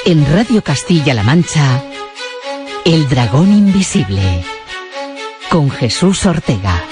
En Radio Castilla-La Mancha, El Dragón Invisible, con Jesús Ortega.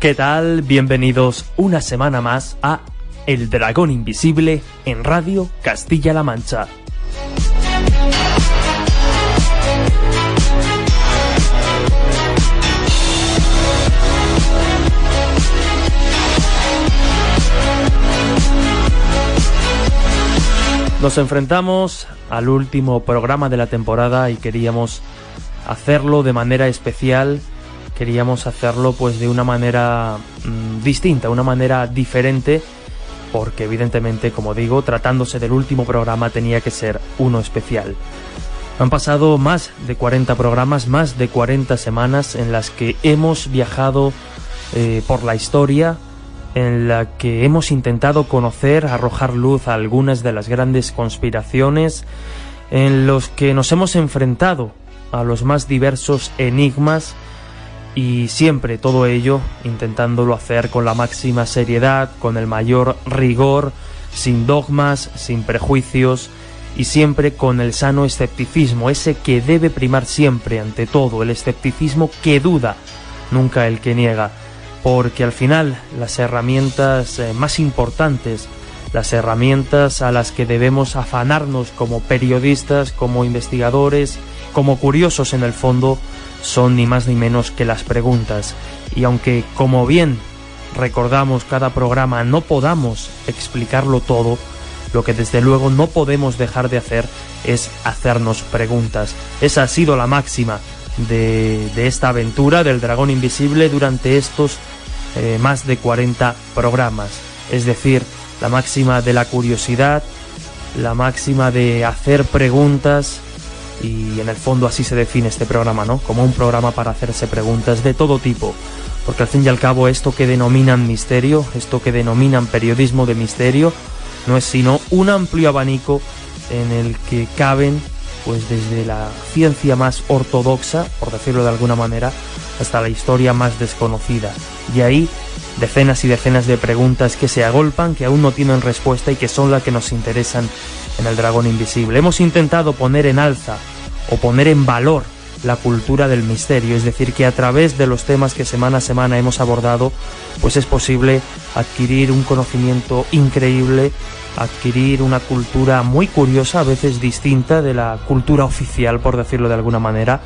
¿Qué tal? Bienvenidos una semana más a El Dragón Invisible en Radio Castilla-La Mancha. Nos enfrentamos al último programa de la temporada y queríamos hacerlo de manera especial. Queríamos hacerlo pues de una manera distinta, una manera diferente, porque evidentemente, como digo, tratándose del último programa tenía que ser uno especial. Han pasado más de 40 programas, más de 40 semanas en las que hemos viajado por la historia, en la que hemos intentado conocer, arrojar luz a algunas de las grandes conspiraciones, en los que nos hemos enfrentado a los más diversos enigmas. Y siempre todo ello intentándolo hacer con la máxima seriedad, con el mayor rigor, sin dogmas, sin prejuicios y siempre con el sano escepticismo, ese que debe primar siempre ante todo, el escepticismo que duda, nunca el que niega, porque al final las herramientas más importantes, las herramientas a las que debemos afanarnos como periodistas, como investigadores, como curiosos en el fondo, son ni más ni menos que las preguntas. Y aunque, como bien recordamos cada programa, no podamos explicarlo todo, lo que desde luego no podemos dejar de hacer es hacernos preguntas. Esa ha sido la máxima de esta aventura del Dragón Invisible durante estos más de 40 programas. Es decir, la máxima de la curiosidad, la máxima de hacer preguntas. Y en el fondo así se define este programa, ¿no? Como un programa para hacerse preguntas de todo tipo. Porque al fin y al cabo esto que denominan misterio, esto que denominan periodismo de misterio, no es sino un amplio abanico en el que caben, pues desde la ciencia más ortodoxa, por decirlo de alguna manera, hasta la historia más desconocida. Y ahí decenas y decenas de preguntas que se agolpan, que aún no tienen respuesta y que son las que nos interesan en El Dragón Invisible. Hemos intentado poner en alza o poner en valor la cultura del misterio, es decir, que a través de los temas que semana a semana hemos abordado, pues es posible adquirir un conocimiento increíble, adquirir una cultura muy curiosa, a veces distinta de la cultura oficial, por decirlo de alguna manera.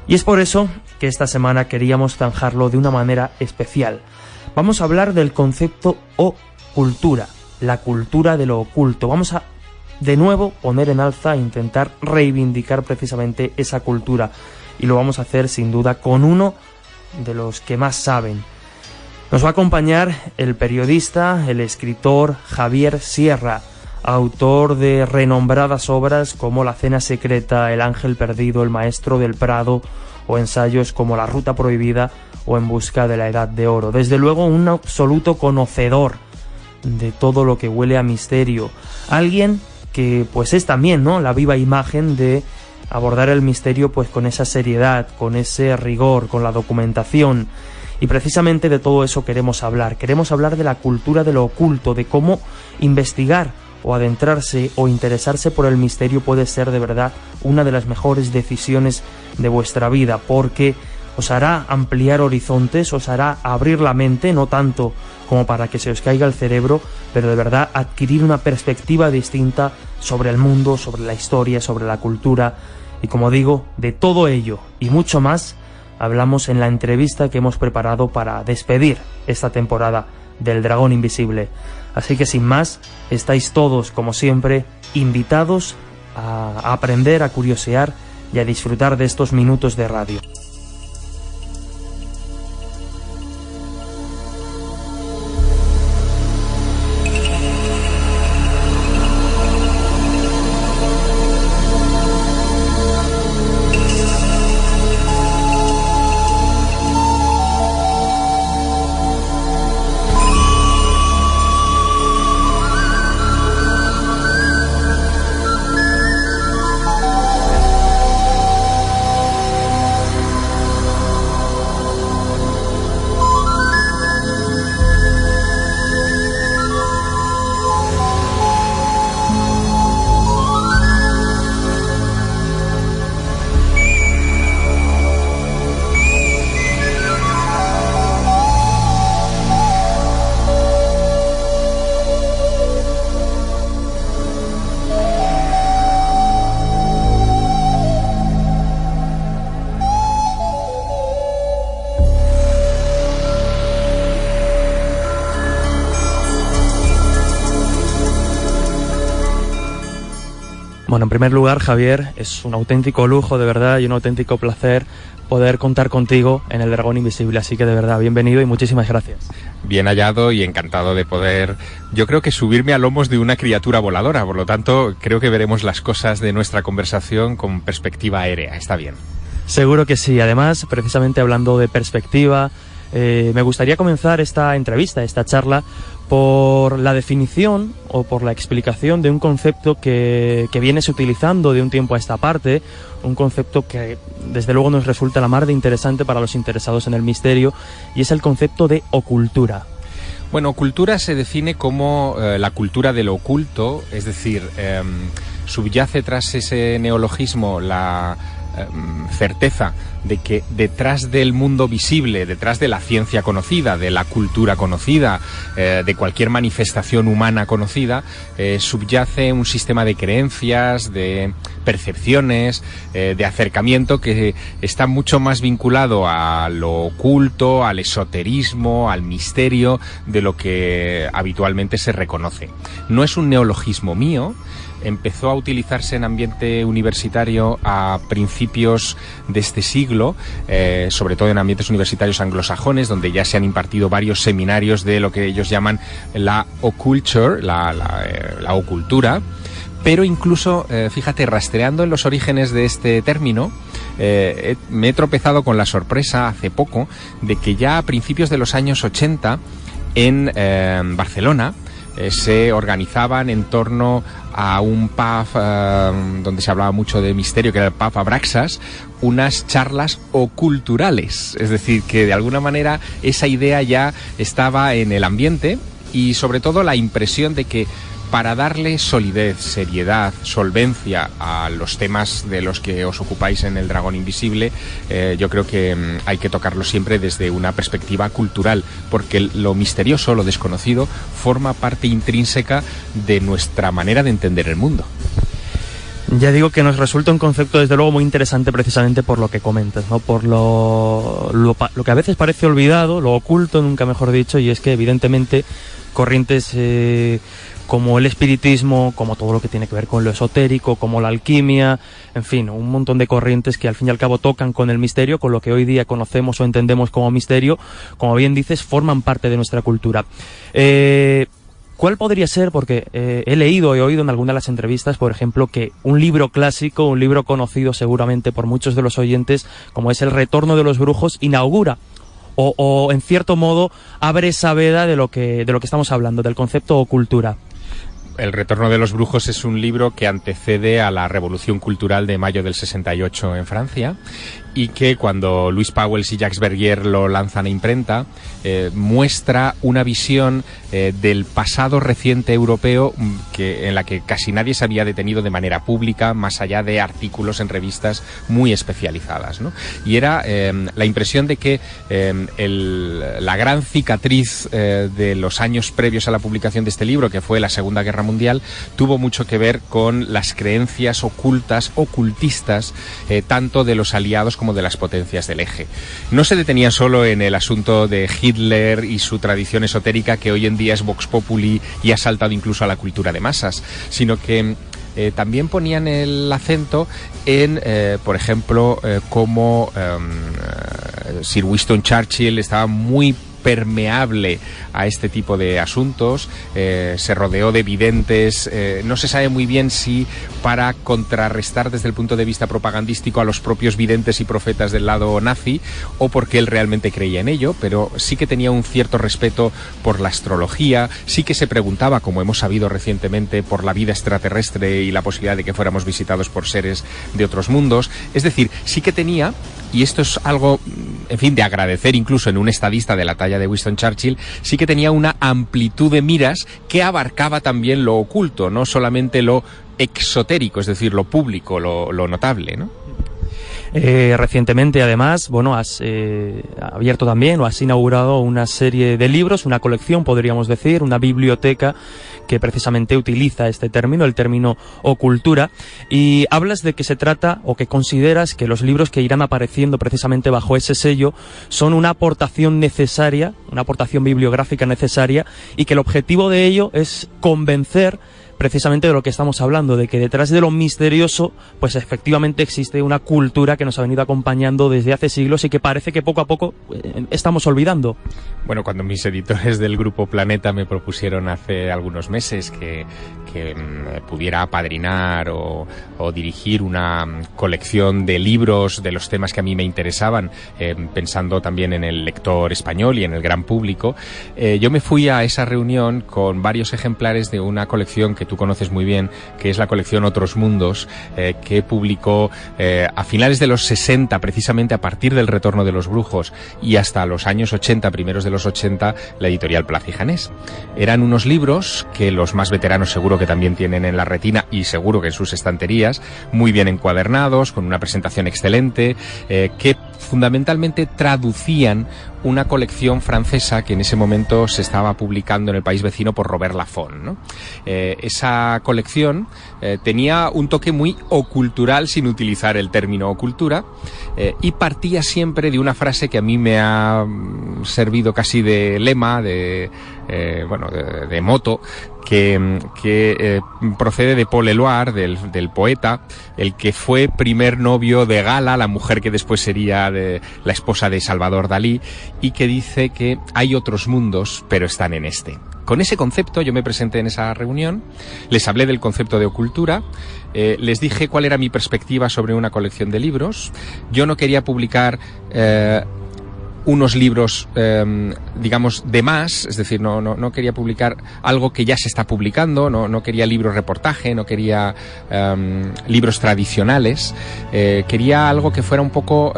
Y es por eso que esta semana queríamos zanjarlo de una manera especial. Vamos a hablar del concepto ocultura, la cultura de lo oculto. Vamos a de nuevo poner en alza e intentar reivindicar precisamente esa cultura, y lo vamos a hacer sin duda con uno de los que más saben. Nos va a acompañar el periodista, el escritor Javier Sierra, autor de renombradas obras como La Cena Secreta, El Ángel Perdido, El Maestro del Prado, o ensayos como La Ruta Prohibida o En Busca de la Edad de Oro. Desde luego un absoluto conocedor de todo lo que huele a misterio, alguien que pues es también, ¿no?, la viva imagen de abordar el misterio pues con esa seriedad, con ese rigor, con la documentación. Y precisamente de todo eso queremos hablar de la cultura de lo oculto, de cómo investigar o adentrarse o interesarse por el misterio puede ser de verdad una de las mejores decisiones de vuestra vida, porque os hará ampliar horizontes, os hará abrir la mente, no tanto como para que se os caiga el cerebro, pero de verdad adquirir una perspectiva distinta sobre el mundo, sobre la historia, sobre la cultura. Y como digo, de todo ello y mucho más hablamos en la entrevista que hemos preparado para despedir esta temporada del Dragón Invisible. Así que sin más, estáis todos, como siempre, invitados a aprender, a curiosear y a disfrutar de estos minutos de radio. Bueno, en primer lugar, Javier, es un auténtico lujo, de verdad, y un auténtico placer poder contar contigo en El Dragón Invisible. Así que, de verdad, bienvenido y muchísimas gracias. Bien hallado y encantado de poder, yo creo que subirme a lomos de una criatura voladora. Por lo tanto, creo que veremos las cosas de nuestra conversación con perspectiva aérea. Está bien. Seguro que sí. Además, precisamente hablando de perspectiva, me gustaría comenzar esta entrevista, esta charla, por la definición o por la explicación de un concepto que vienes utilizando de un tiempo a esta parte, un concepto que desde luego nos resulta la mar de interesante para los interesados en el misterio, y es el concepto de ocultura. Bueno, ocultura se define como la cultura de lo oculto, es decir, subyace tras ese neologismo la certeza de que detrás del mundo visible, detrás de la ciencia conocida, de la cultura conocida, de cualquier manifestación humana conocida, subyace un sistema de creencias, de percepciones, de acercamiento que está mucho más vinculado a lo oculto, al esoterismo, al misterio, de lo que habitualmente se reconoce. No es un neologismo mío. Empezó a utilizarse en ambiente universitario a principios de este siglo, sobre todo en ambientes universitarios anglosajones, donde ya se han impartido varios seminarios de lo que ellos llaman la occulture, la ocultura. Pero incluso, fíjate, rastreando en los orígenes de este término, me he tropezado con la sorpresa hace poco de que ya a principios de los años 80 en Barcelona se organizaban en torno a un pub donde se hablaba mucho de misterio, que era el pub Abraxas, unas charlas oculturales. Es decir, que de alguna manera esa idea ya estaba en el ambiente, y sobre todo la impresión de que para darle solidez, seriedad, solvencia a los temas de los que os ocupáis en El Dragón Invisible, yo creo que hay que tocarlo siempre desde una perspectiva cultural, porque lo misterioso, lo desconocido, forma parte intrínseca de nuestra manera de entender el mundo. Ya digo que nos resulta un concepto desde luego muy interesante, precisamente por lo que comentas, ¿no? Por lo que a veces parece olvidado, lo oculto, nunca mejor dicho, y es que evidentemente corrientes como el espiritismo, como todo lo que tiene que ver con lo esotérico, como la alquimia, en fin, un montón de corrientes que al fin y al cabo tocan con el misterio, con lo que hoy día conocemos o entendemos como misterio, como bien dices, forman parte de nuestra cultura. ¿Cuál podría ser? Porque he leído, he oído en algunas de las entrevistas, por ejemplo, que un libro clásico, un libro conocido seguramente por muchos de los oyentes, como es El Retorno de los Brujos, inaugura o en cierto modo abre esa veda de lo que estamos hablando, del concepto ocultura. El Retorno de los Brujos es un libro que antecede a la Revolución Cultural de mayo del 68 en Francia, y que cuando Louis Pauwels y Jacques Vergier lo lanzan a imprenta, muestra una visión del pasado reciente europeo en la que casi nadie se había detenido de manera pública, más allá de artículos en revistas muy especializadas, ¿no? Y era la impresión de que la gran cicatriz de los años previos a la publicación de este libro, que fue la Segunda Guerra Mundial, tuvo mucho que ver con las creencias ocultistas, tanto de los aliados como de las potencias del eje. No se detenían solo en el asunto de Hitler y su tradición esotérica, que hoy en día es Vox Populi y ha saltado incluso a la cultura de masas, sino que también ponían el acento en, por ejemplo, cómo Sir Winston Churchill estaba muy permeable a este tipo de asuntos, se rodeó de videntes, no se sabe muy bien si para contrarrestar desde el punto de vista propagandístico a los propios videntes y profetas del lado nazi, o porque él realmente creía en ello, pero sí que tenía un cierto respeto por la astrología, sí que se preguntaba, como hemos sabido recientemente, por la vida extraterrestre y la posibilidad de que fuéramos visitados por seres de otros mundos. Es decir, sí que tenía, y esto es algo, en fin, de agradecer incluso en un estadista de la talla de Winston Churchill, sí que tenía una amplitud de miras que abarcaba también lo oculto, no solamente lo exotérico, es decir, lo público, lo notable, ¿no? Recientemente, además, bueno, has abierto también o has inaugurado una serie de libros, una colección, podríamos decir, una biblioteca que precisamente utiliza este término, el término ocultura, y hablas de que se trata o que consideras que los libros que irán apareciendo precisamente bajo ese sello son una aportación necesaria, una aportación bibliográfica necesaria, y que el objetivo de ello es convencer precisamente de lo que estamos hablando, de que detrás de lo misterioso, pues efectivamente existe una cultura que nos ha venido acompañando desde hace siglos y que parece que poco a poco estamos olvidando. Bueno, cuando mis editores del Grupo Planeta me propusieron hace algunos meses que pudiera apadrinar o dirigir una colección de libros de los temas que a mí me interesaban, pensando también en el lector español y en el gran público, yo me fui a esa reunión con varios ejemplares de una colección que tú conoces muy bien, que es la colección Otros Mundos, que publicó a finales de los 60, precisamente a partir del retorno de los brujos, y hasta los años 80, primeros de los 80, la editorial Plaza y Janés. Eran unos libros que los más veteranos seguro que también tienen en la retina y seguro que en sus estanterías, muy bien encuadernados, con una presentación excelente, que fundamentalmente traducían una colección francesa que en ese momento se estaba publicando en el país vecino por Robert Laffont, ¿no? Esa colección tenía un toque muy ocultural, sin utilizar el término ocultura, y partía siempre de una frase que a mí me ha servido casi de lema, de moto, que procede de Paul Éluard, del poeta, el que fue primer novio de Gala, la mujer que después sería la esposa de Salvador Dalí, y que dice que hay otros mundos, pero están en este. Con ese concepto yo me presenté en esa reunión, les hablé del concepto de ocultura, les dije cuál era mi perspectiva sobre una colección de libros. Yo no quería publicar unos libros, digamos, de más, es decir, no quería publicar algo que ya se está publicando, no quería libros reportaje, no quería libros tradicionales, quería algo que fuera un poco,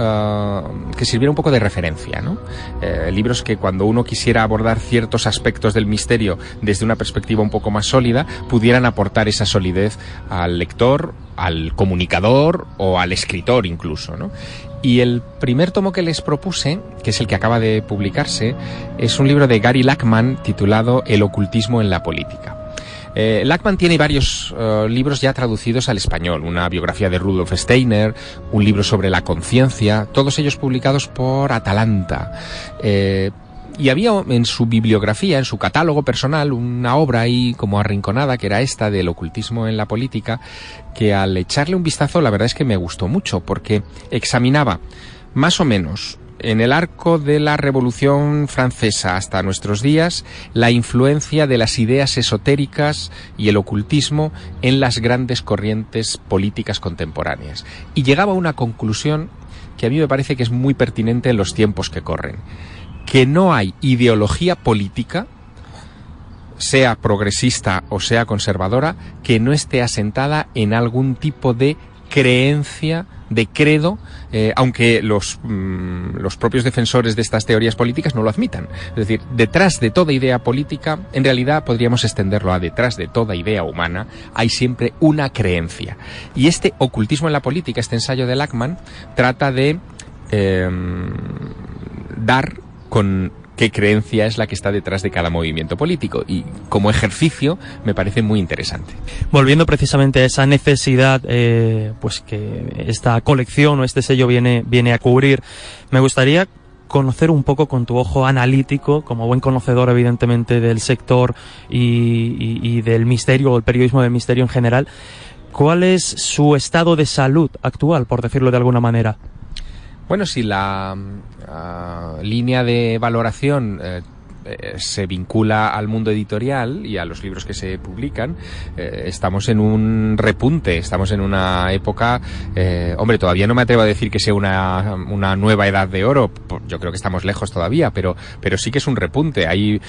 que sirviera un poco de referencia, ¿no? Libros que cuando uno quisiera abordar ciertos aspectos del misterio desde una perspectiva un poco más sólida, pudieran aportar esa solidez al lector, al comunicador o al escritor incluso, ¿no? Y el primer tomo que les propuse, que es el que acaba de publicarse, es un libro de Gary Lachman titulado El ocultismo en la política. Lachman tiene varios libros ya traducidos al español, una biografía de Rudolf Steiner, un libro sobre la conciencia, todos ellos publicados por Atalanta. Y había en su bibliografía, en su catálogo personal, una obra ahí como arrinconada, que era esta del ocultismo en la política, que al echarle un vistazo la verdad es que me gustó mucho, porque examinaba más o menos en el arco de la Revolución Francesa hasta nuestros días la influencia de las ideas esotéricas y el ocultismo en las grandes corrientes políticas contemporáneas. Y llegaba a una conclusión que a mí me parece que es muy pertinente en los tiempos que corren: que no hay ideología política, sea progresista o sea conservadora, que no esté asentada en algún tipo de creencia, de credo, aunque los propios defensores de estas teorías políticas no lo admitan. Es decir, detrás de toda idea política, en realidad podríamos extenderlo a detrás de toda idea humana, hay siempre una creencia. Y este ocultismo en la política, este ensayo de Lachman, trata de dar con qué creencia es la que está detrás de cada movimiento político, y como ejercicio me parece muy interesante. Volviendo precisamente a esa necesidad pues que esta colección o este sello viene a cubrir, me gustaría conocer un poco con tu ojo analítico, como buen conocedor evidentemente del sector y del misterio, o el periodismo del misterio en general, ¿cuál es su estado de salud actual, por decirlo de alguna manera? Bueno, si la línea de valoración se vincula al mundo editorial y a los libros que se publican, estamos en un repunte, estamos en una época, todavía no me atrevo a decir que sea una nueva edad de oro, yo creo que estamos lejos todavía, pero sí que es un repunte. Hay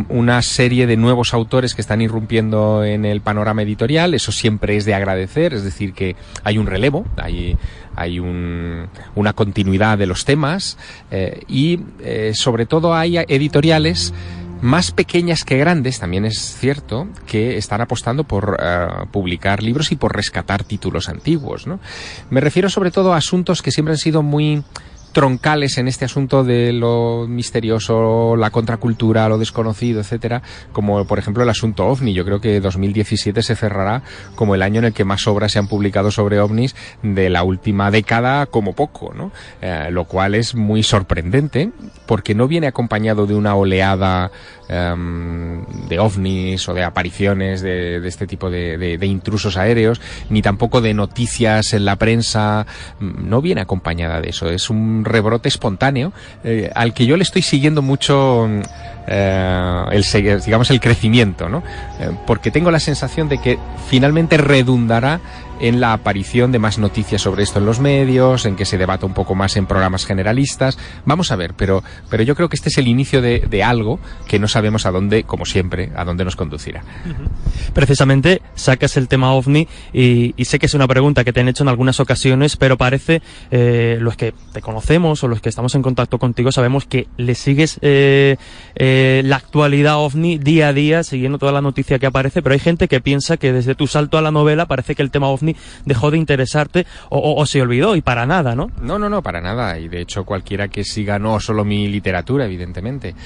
una serie de nuevos autores que están irrumpiendo en el panorama editorial, eso siempre es de agradecer, es decir, que hay un relevo, hay una continuidad de los temas, y sobre todo hay editoriales más pequeñas que grandes, también es cierto, que están apostando por publicar libros y por rescatar títulos antiguos, ¿no? Me refiero sobre todo a asuntos que siempre han sido muy troncales en este asunto de lo misterioso, la contracultura, lo desconocido, etcétera, como por ejemplo el asunto OVNI. Yo creo que 2017 se cerrará como el año en el que más obras se han publicado sobre ovnis de la última década, como poco, ¿no? Lo cual es muy sorprendente, porque no viene acompañado de una oleada de ovnis o de apariciones de este tipo de intrusos aéreos, ni tampoco de noticias en la prensa. No viene acompañada de eso. Es un rebrote espontáneo al que yo le estoy siguiendo mucho el crecimiento, ¿no? Porque tengo la sensación de que finalmente redundará en la aparición de más noticias sobre esto en los medios, en que se debata un poco más en programas generalistas. Vamos a ver, pero yo creo que este es el inicio de algo que no sabemos a dónde, como siempre, a dónde nos conducirá. Precisamente sacas el tema OVNI y sé que es una pregunta que te han hecho en algunas ocasiones, pero parece, los que te conocemos o los que estamos en contacto contigo sabemos que le sigues la actualidad OVNI día a día, siguiendo toda la noticia que aparece, pero hay gente que piensa que desde tu salto a la novela parece que el tema OVNI dejó de interesarte o se olvidó, y para nada, ¿no? No, para nada. Y de hecho cualquiera que siga no solo mi literatura, evidentemente,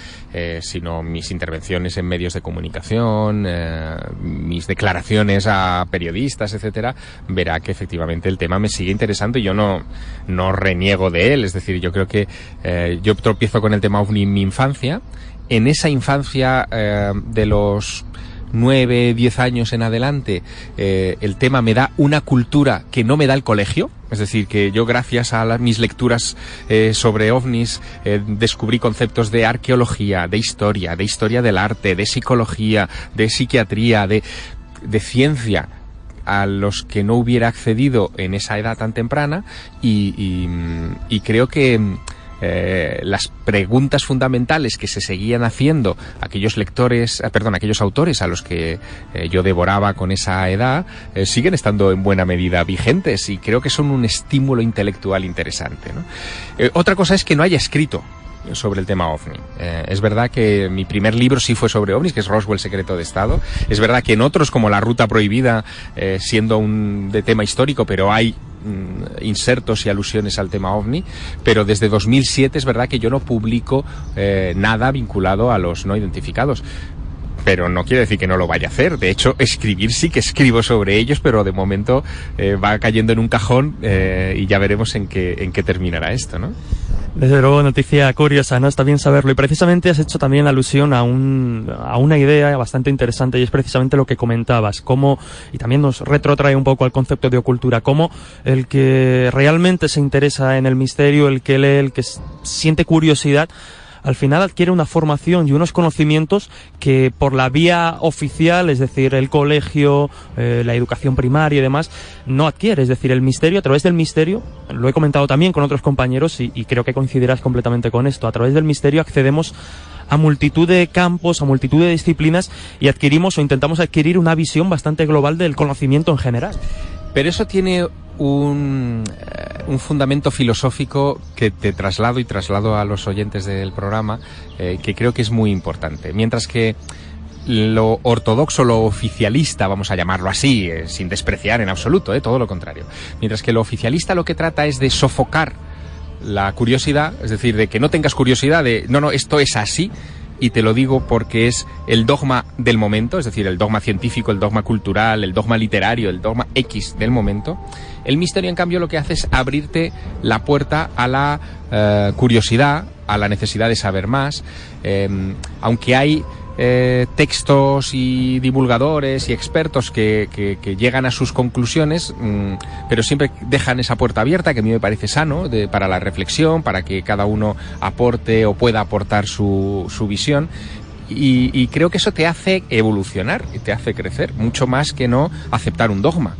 sino mis intervenciones en medios de comunicación, mis declaraciones a periodistas, etcétera, verá que efectivamente el tema me sigue interesando y yo no reniego de él. Es decir, yo creo que yo tropiezo con el tema OVNI en mi infancia. En esa infancia de los 9, 10 años en adelante, el tema me da una cultura que no me da el colegio. Es decir, que yo gracias a mis lecturas sobre ovnis descubrí conceptos de arqueología, de historia del arte, de psicología, de psiquiatría, de ciencia, a los que no hubiera accedido en esa edad tan temprana, y creo que las preguntas fundamentales que se seguían haciendo aquellos autores a los que yo devoraba con esa edad, siguen estando en buena medida vigentes, y creo que son un estímulo intelectual interesante, ¿no? Otra cosa es que no haya escrito sobre el tema OVNI. Es verdad que mi primer libro sí fue sobre ovnis, que es Roswell, secreto de Estado. Es verdad que en otros, como La Ruta Prohibida, siendo de tema histórico, pero hay insertos y alusiones al tema OVNI, pero desde 2007 es verdad que yo no publico nada vinculado a los no identificados. Pero no quiere decir que no lo vaya a hacer. De hecho, escribir sí que escribo sobre ellos, pero de momento va cayendo en un cajón, y ya veremos en qué terminará esto, ¿no? Desde luego, noticia curiosa, ¿no? Está bien saberlo. Y precisamente has hecho también alusión a una idea bastante interesante, y es precisamente lo que comentabas, y también nos retrotrae un poco al concepto de ocultura, cómo el que realmente se interesa en el misterio, el que lee, el que siente curiosidad, al final adquiere una formación y unos conocimientos que por la vía oficial, es decir, el colegio, la educación primaria y demás, no adquiere. Es decir, el misterio, a través del misterio, lo he comentado también con otros compañeros y creo que coincidirás completamente con esto, a través del misterio accedemos a multitud de campos, a multitud de disciplinas, y adquirimos o intentamos adquirir una visión bastante global del conocimiento en general. Pero eso tiene un fundamento filosófico que te traslado a los oyentes del programa, que creo que es muy importante. Mientras que lo ortodoxo, lo oficialista, vamos a llamarlo así, sin despreciar en absoluto, todo lo contrario. Mientras que lo oficialista lo que trata es de sofocar la curiosidad, es decir, de que no tengas curiosidad de, no, esto es así, y te lo digo porque es el dogma del momento, es decir, el dogma científico, el dogma cultural, el dogma literario, el dogma X del momento. El misterio, en cambio, lo que hace es abrirte la puerta a la curiosidad, a la necesidad de saber más, aunque hay textos y divulgadores y expertos que llegan a sus conclusiones, pero siempre dejan esa puerta abierta, que a mí me parece sano, para la reflexión, para que cada uno aporte o pueda aportar su visión. Y creo que eso te hace evolucionar y te hace crecer, mucho más que no aceptar un dogma.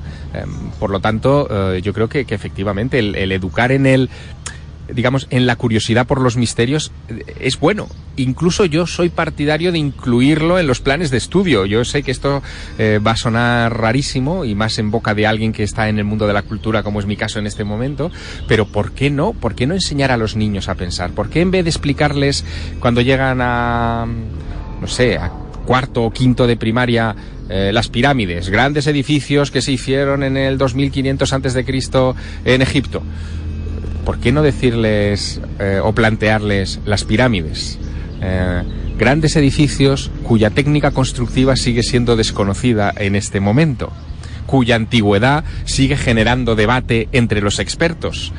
Por lo tanto, yo creo que efectivamente el educar en la curiosidad por los misterios es bueno. Incluso yo soy partidario de incluirlo en los planes de estudio. Yo sé que esto va a sonar rarísimo, y más en boca de alguien que está en el mundo de la cultura, como es mi caso en este momento, pero ¿por qué no? ¿Por qué no enseñar a los niños a pensar? ¿Por qué en vez de explicarles cuando llegan a cuarto o quinto de primaria, las pirámides, grandes edificios que se hicieron en el 2500 a.C. en Egipto? ¿por qué no decirles o plantearles las pirámides? Grandes edificios cuya técnica constructiva sigue siendo desconocida en este momento, cuya antigüedad sigue generando debate entre los expertos.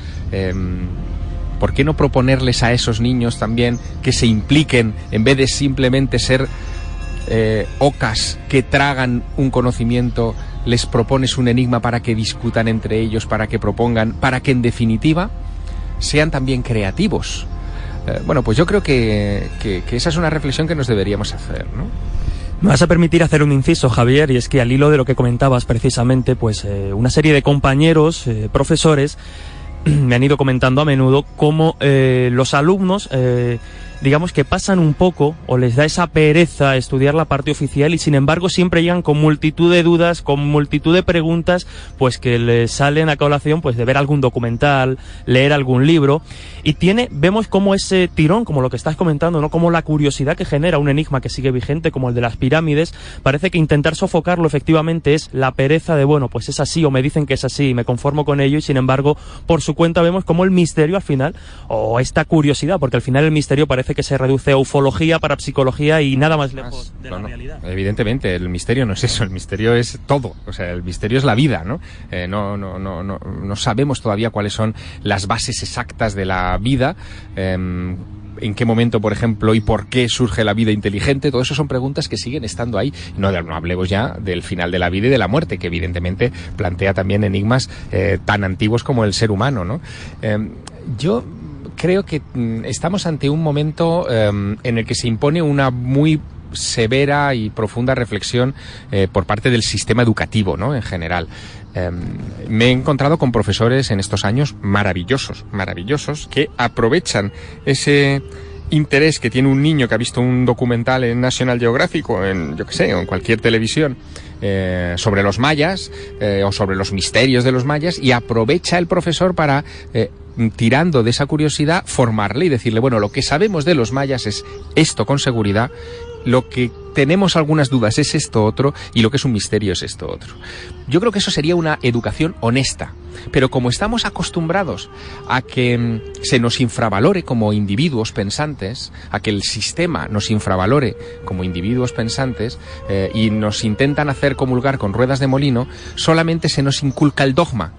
¿Por qué no proponerles a esos niños también que se impliquen en vez de simplemente ser ocas que tragan un conocimiento? Les propones un enigma para que discutan entre ellos, para que propongan, para que en definitiva sean también creativos. Bueno, pues yo creo que esa es una reflexión que nos deberíamos hacer, ¿no? Me vas a permitir hacer un inciso, Javier, y es que al hilo de lo que comentabas precisamente, pues una serie de compañeros, profesores, me han ido comentando a menudo cómo los alumnos, digamos que pasan un poco o les da esa pereza estudiar la parte oficial y sin embargo siempre llegan con multitud de dudas, con multitud de preguntas, pues que les salen a colación pues de ver algún documental, leer algún libro y vemos como ese tirón, como lo que estás comentando, ¿no? Como la curiosidad que genera un enigma que sigue vigente como el de las pirámides, parece que intentar sofocarlo efectivamente es la pereza de bueno, pues es así o me dicen que es así y me conformo con ello y sin embargo por su cuenta vemos como el misterio al final, o esta curiosidad, porque al final el misterio parece que se reduce a ufología, parapsicología y nada más lejos de la realidad. Evidentemente, el misterio no es eso, el misterio es todo, o sea, el misterio es la vida, ¿no? No sabemos todavía cuáles son las bases exactas de la vida, en qué momento, por ejemplo, y por qué surge la vida inteligente. Todo eso son preguntas que siguen estando ahí. No hablemos ya del final de la vida y de la muerte, que evidentemente plantea también enigmas tan antiguos como el ser humano, ¿no? Yo creo que estamos ante un momento en el que se impone una muy severa y profunda reflexión por parte del sistema educativo, ¿no? En general. Me he encontrado con profesores en estos años maravillosos, que aprovechan ese interés que tiene un niño que ha visto un documental en National Geographic o en, yo qué sé, o en cualquier televisión sobre los mayas o sobre los misterios de los mayas, y aprovecha el profesor para tirando de esa curiosidad formarle y decirle, bueno, lo que sabemos de los mayas es esto con seguridad, lo que tenemos algunas dudas es esto otro y lo que es un misterio es esto otro. Yo creo que eso sería una educación honesta, pero como estamos acostumbrados a que se nos infravalore como individuos pensantes, a que el sistema nos infravalore como individuos pensantes y nos intentan hacer comulgar con ruedas de molino, solamente se nos inculca el dogma,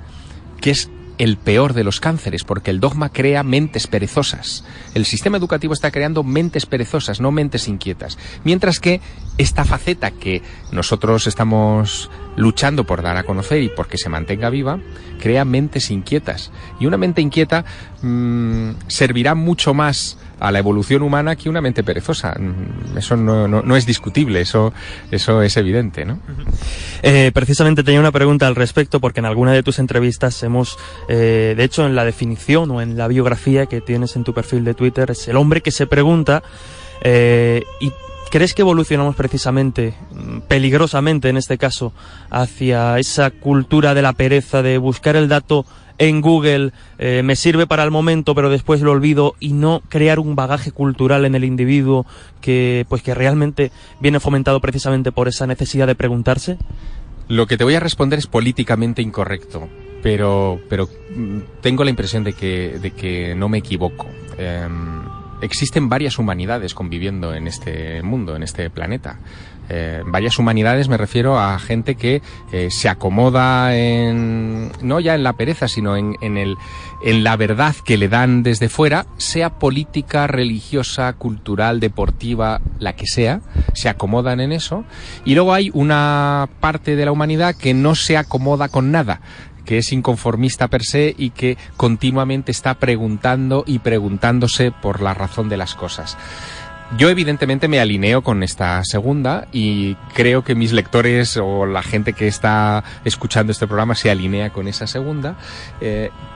que es el peor de los cánceres, porque el dogma crea mentes perezosas. El sistema educativo está creando mentes perezosas, no mentes inquietas. Mientras que esta faceta que nosotros estamos luchando por dar a conocer y porque se mantenga viva, crea mentes inquietas. Y una mente inquieta servirá mucho más a la evolución humana que una mente perezosa. Eso no es discutible, eso es evidente, ¿no? Precisamente tenía una pregunta al respecto, porque en alguna de tus entrevistas hemos, de hecho en la definición o en la biografía que tienes en tu perfil de Twitter, es el hombre que se pregunta, y ¿crees que evolucionamos precisamente, peligrosamente en este caso, hacia esa cultura de la pereza, de buscar el dato en Google, me sirve para el momento pero después lo olvido, y no crear un bagaje cultural en el individuo que realmente viene fomentado precisamente por esa necesidad de preguntarse? Lo que te voy a responder es políticamente incorrecto, pero tengo la impresión de que no me equivoco. Existen varias humanidades conviviendo en este mundo, en este planeta. Varias humanidades, me refiero a gente que se acomoda no ya en la pereza, sino en la verdad que le dan desde fuera, sea política, religiosa, cultural, deportiva, la que sea, se acomodan en eso. Y luego hay una parte de la humanidad que no se acomoda con nada, que es inconformista per se y que continuamente está preguntando y preguntándose por la razón de las cosas. Yo evidentemente me alineo con esta segunda y creo que mis lectores o la gente que está escuchando este programa se alinea con esa segunda,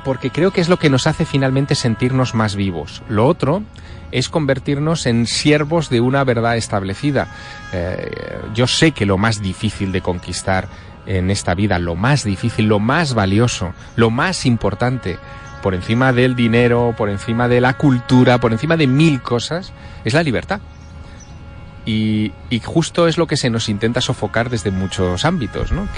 porque creo que es lo que nos hace finalmente sentirnos más vivos. Lo otro es convertirnos en siervos de una verdad establecida. Yo sé que lo más difícil de conquistar en esta vida, lo más difícil, lo más valioso, lo más importante, por encima del dinero, por encima de la cultura, por encima de 1000 cosas, es la libertad. Y justo es lo que se nos intenta sofocar desde muchos ámbitos, ¿no?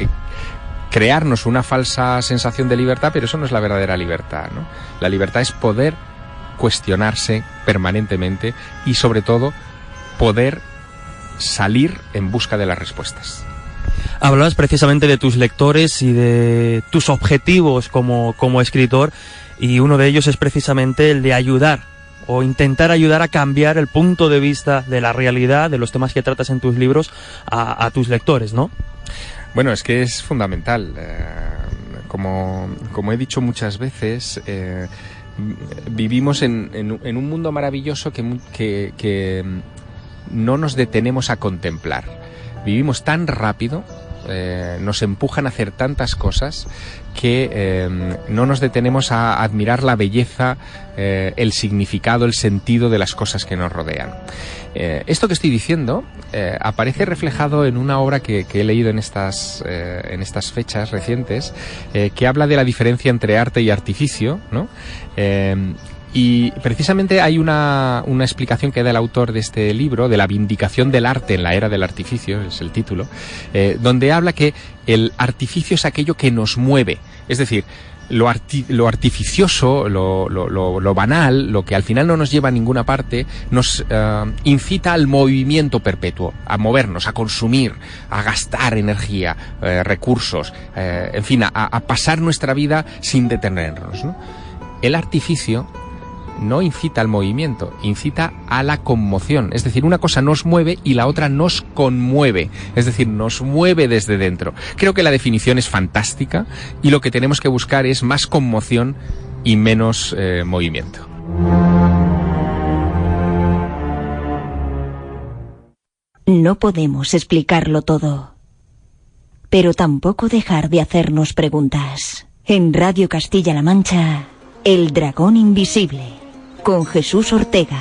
crearnos una falsa sensación de libertad, pero eso no es la verdadera libertad, ¿no? La libertad es poder cuestionarse permanentemente y, sobre todo, poder salir en busca de las respuestas. Hablabas precisamente de tus lectores y de tus objetivos como escritor, y uno de ellos es precisamente el de ayudar o intentar ayudar a cambiar el punto de vista de la realidad, de los temas que tratas en tus libros, a tus lectores, ¿no? Bueno, es que es fundamental. Como he dicho muchas veces, vivimos en un mundo maravilloso que no nos detenemos a contemplar. Vivimos tan rápido, nos empujan a hacer tantas cosas que no nos detenemos a admirar la belleza, el significado, el sentido de las cosas que nos rodean. Esto que estoy diciendo aparece reflejado en una obra que he leído en estas fechas recientes, que habla de la diferencia entre arte y artificio, ¿no? Y precisamente hay una explicación que da el autor de este libro, de la vindicación del arte en la era del artificio, es el título, donde habla que el artificio es aquello que nos mueve, es decir, lo artificioso, lo banal, lo que al final no nos lleva a ninguna parte, nos incita al movimiento perpetuo, a movernos, a consumir, a gastar energía, recursos, en fin, a pasar nuestra vida sin detenernos, ¿no? El artificio no incita al movimiento, incita a la conmoción. Es decir, una cosa nos mueve y la otra nos conmueve. Es decir, nos mueve desde dentro. Creo que la definición es fantástica y lo que tenemos que buscar es más conmoción y menos movimiento. No podemos explicarlo todo, pero tampoco dejar de hacernos preguntas. En Radio Castilla-La Mancha, El Dragón Invisible, con Jesús Ortega.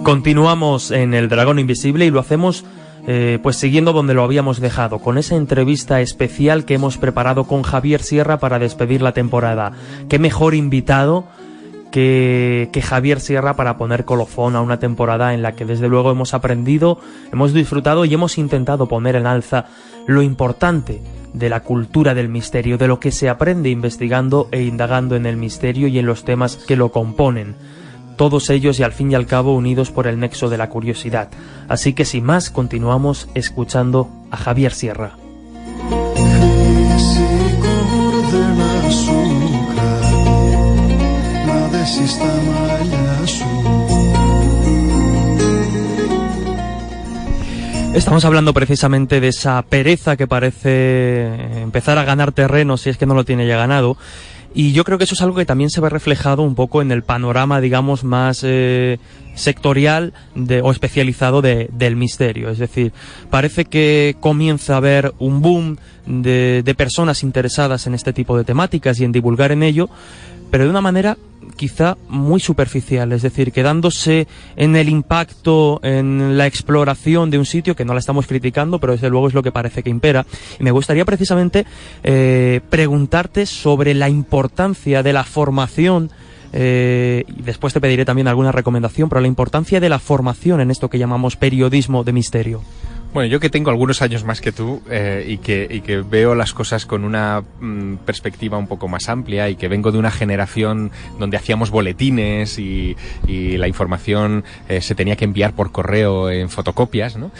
Continuamos en El Dragón Invisible y lo hacemos pues siguiendo donde lo habíamos dejado, con esa entrevista especial que hemos preparado con Javier Sierra para despedir la temporada. Qué mejor invitado que Javier Sierra para poner colofón a una temporada en la que desde luego hemos aprendido, hemos disfrutado y hemos intentado poner en alza lo importante de la cultura del misterio, de lo que se aprende investigando e indagando en el misterio y en los temas que lo componen. Todos ellos y al fin y al cabo unidos por el nexo de la curiosidad. Así que sin más, continuamos escuchando a Javier Sierra. Estamos hablando precisamente de esa pereza que parece empezar a ganar terreno si es que no lo tiene ya ganado. Y yo creo que eso es algo que también se ve reflejado un poco en el panorama, digamos, más sectorial o especializado del misterio. Es decir, parece que comienza a haber un boom de personas interesadas en este tipo de temáticas y en divulgar en ello, pero de una manera quizá muy superficial, es decir, quedándose en el impacto, en la exploración de un sitio, que no la estamos criticando, pero desde luego es lo que parece que impera. Y me gustaría precisamente preguntarte sobre la importancia de la formación, y después te pediré también alguna recomendación, pero la importancia de la formación en esto que llamamos periodismo de misterio. Bueno, yo que tengo algunos años más que tú y que veo las cosas con una perspectiva un poco más amplia y que vengo de una generación donde hacíamos boletines y la información se tenía que enviar por correo en fotocopias, ¿no?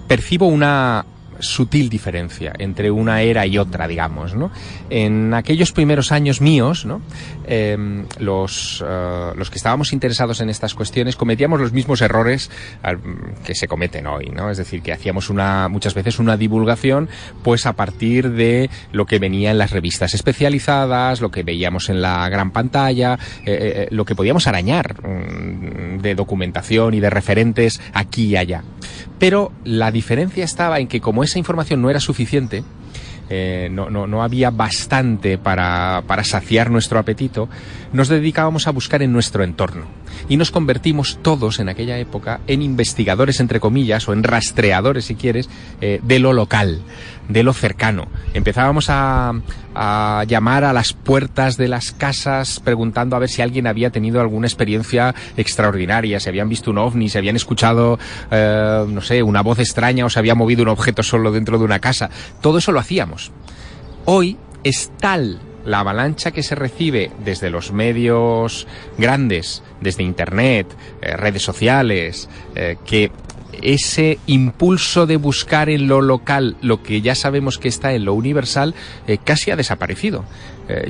Percibo una sutil diferencia entre una era y otra, digamos, ¿no? En aquellos primeros años míos, ¿no? Los que estábamos interesados en estas cuestiones cometíamos los mismos errores que se cometen hoy, ¿no? Es decir, que hacíamos muchas veces una divulgación pues a partir de lo que venía en las revistas especializadas, lo que veíamos en la gran pantalla, lo que podíamos arañar de documentación y de referentes aquí y allá. Pero la diferencia estaba en que como esa información no era suficiente, no había bastante para saciar nuestro apetito, nos dedicábamos a buscar en nuestro entorno. Y nos convertimos todos en aquella época en investigadores, entre comillas, o en rastreadores, si quieres, de lo local, de lo cercano. Empezábamos a llamar a las puertas de las casas preguntando a ver si alguien había tenido alguna experiencia extraordinaria, si habían visto un ovni, si habían escuchado, no sé, una voz extraña o se había movido un objeto solo dentro de una casa. Todo eso lo hacíamos. Hoy es tal la avalancha que se recibe desde los medios grandes, desde Internet, redes sociales, que ese impulso de buscar en lo local lo que ya sabemos que está en lo universal casi ha desaparecido.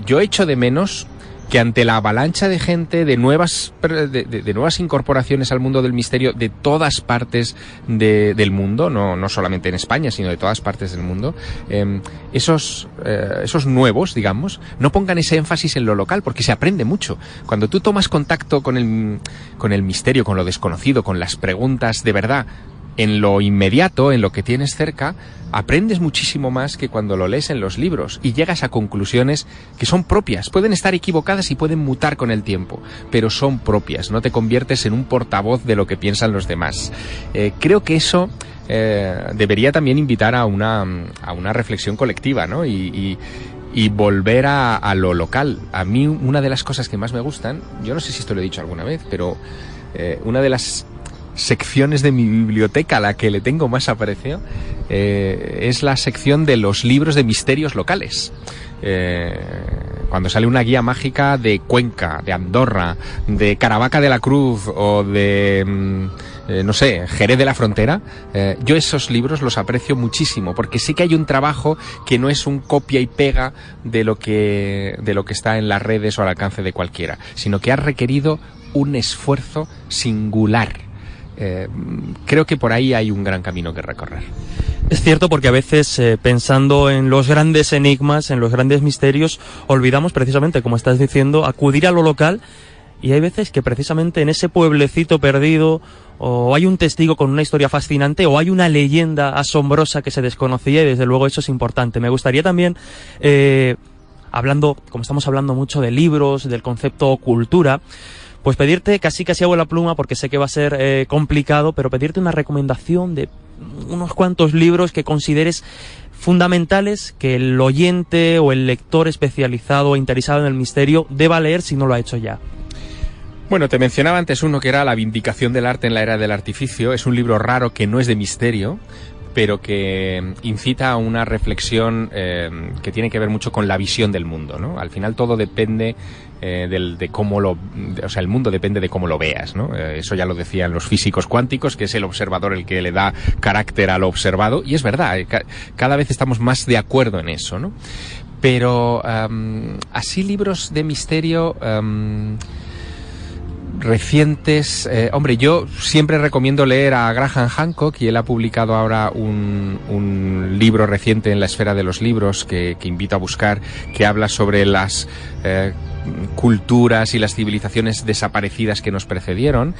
Yo echo de menos que ante la avalancha de gente, de nuevas incorporaciones al mundo del misterio de todas partes del mundo, no solamente en España, sino de todas partes del mundo, esos nuevos, digamos, no pongan ese énfasis en lo local, porque se aprende mucho. Cuando tú tomas contacto con el misterio, con lo desconocido, con las preguntas de verdad, en lo inmediato, en lo que tienes cerca, aprendes muchísimo más que cuando lo lees en los libros y llegas a conclusiones que son propias. Pueden estar equivocadas y pueden mutar con el tiempo, pero son propias. No te conviertes en un portavoz de lo que piensan los demás. Creo que eso debería también invitar a una reflexión colectiva, ¿no? Y volver a lo local. A mí una de las cosas que más me gustan, yo no sé si esto lo he dicho alguna vez, pero una de las secciones de mi biblioteca a la que le tengo más aprecio es la sección de los libros de misterios locales. Cuando sale una guía mágica de Cuenca, de Andorra, de Caravaca de la Cruz o de no sé, Jerez de la Frontera, yo esos libros los aprecio muchísimo, porque sí que hay un trabajo que no es un copia y pega de lo que está en las redes o al alcance de cualquiera, sino que ha requerido un esfuerzo singular. Creo que por ahí hay un gran camino que recorrer. Es cierto, porque a veces pensando en los grandes enigmas, en los grandes misterios, olvidamos precisamente, como estás diciendo, acudir a lo local, y hay veces que precisamente en ese pueblecito perdido o hay un testigo con una historia fascinante o hay una leyenda asombrosa que se desconocía, y desde luego eso es importante. Me gustaría también, como estamos hablando mucho de libros, del concepto cultura, pues pedirte, casi hago la pluma porque sé que va a ser complicado, pero pedirte una recomendación de unos cuantos libros que consideres fundamentales que el oyente o el lector especializado o interesado en el misterio deba leer si no lo ha hecho ya. Bueno, te mencionaba antes uno que era La vindicación del arte en la era del artificio. Es un libro raro que no es de misterio, pero que incita a una reflexión que tiene que ver mucho con la visión del mundo, ¿no? Al final todo depende de cómo el mundo depende de cómo lo veas, ¿no? Eso ya lo decían los físicos cuánticos, que es el observador el que le da carácter a lo observado, y es verdad, cada vez estamos más de acuerdo en eso, ¿no? Pero así libros de misterio recientes, hombre, yo siempre recomiendo leer a Graham Hancock, y él ha publicado ahora un libro reciente en la esfera de los libros que invito a buscar, que habla sobre las culturas y las civilizaciones desaparecidas que nos precedieron,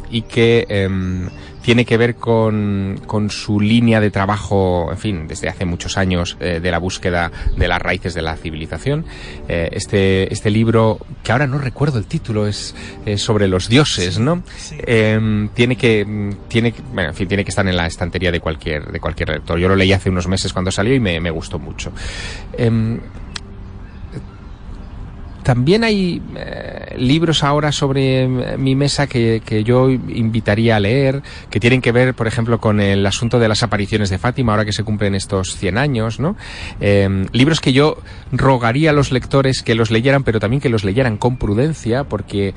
y que tiene que ver con su línea de trabajo, en fin, desde hace muchos años, de la búsqueda de las raíces de la civilización. Este libro, que ahora no recuerdo el título, es sobre los dioses, ¿no? Sí. Tiene que estar en la estantería de cualquier lector. Yo lo leí hace unos meses cuando salió y me gustó mucho. También hay libros ahora sobre mi mesa que yo invitaría a leer, que tienen que ver, por ejemplo, con el asunto de las apariciones de Fátima, ahora que se cumplen estos 100 años, ¿no? Libros que yo rogaría a los lectores que los leyeran, pero también que los leyeran con prudencia, porque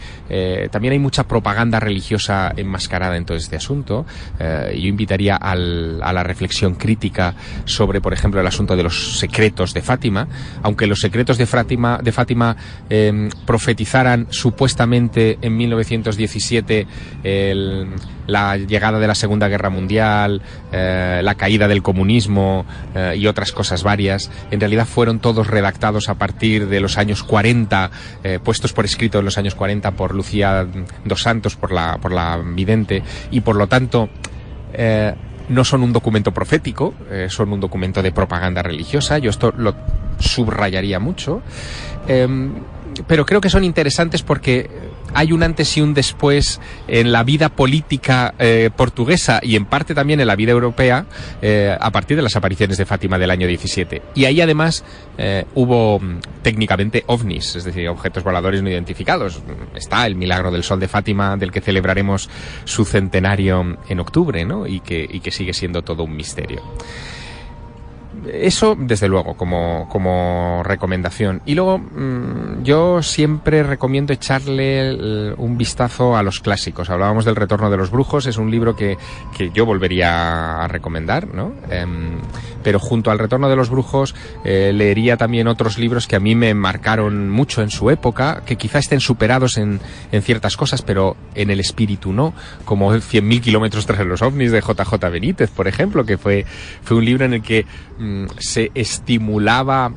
también hay mucha propaganda religiosa enmascarada en todo este asunto. Yo invitaría a la reflexión crítica sobre, por ejemplo, el asunto de los secretos de Fátima, aunque los secretos de Fátima profetizaran supuestamente en 1917 la llegada de la Segunda Guerra Mundial, la caída del comunismo y otras cosas varias. En realidad fueron todos redactados a partir de los años 40, puestos por escrito en los años 40 por Lucía dos Santos, por la vidente, y por lo tanto no son un documento profético, son un documento de propaganda religiosa. Yo esto lo subrayaría mucho. Pero creo que son interesantes porque hay un antes y un después en la vida política portuguesa y en parte también en la vida europea a partir de las apariciones de Fátima del año 17. Y ahí además hubo técnicamente ovnis, es decir, objetos voladores no identificados. Está el milagro del Sol de Fátima, del que celebraremos su centenario en octubre, ¿no? Y que sigue siendo todo un misterio. Eso, desde luego, como recomendación. Y luego, yo siempre recomiendo echarle un vistazo a los clásicos. Hablábamos del Retorno de los Brujos, es un libro que yo volvería a recomendar, ¿no? Pero junto al Retorno de los Brujos, leería también otros libros que a mí me marcaron mucho en su época, que quizá estén superados en ciertas cosas, pero en el espíritu no, como 100.000 kilómetros tras los ovnis de JJ Benítez, por ejemplo, que fue un libro en el que se estimulaba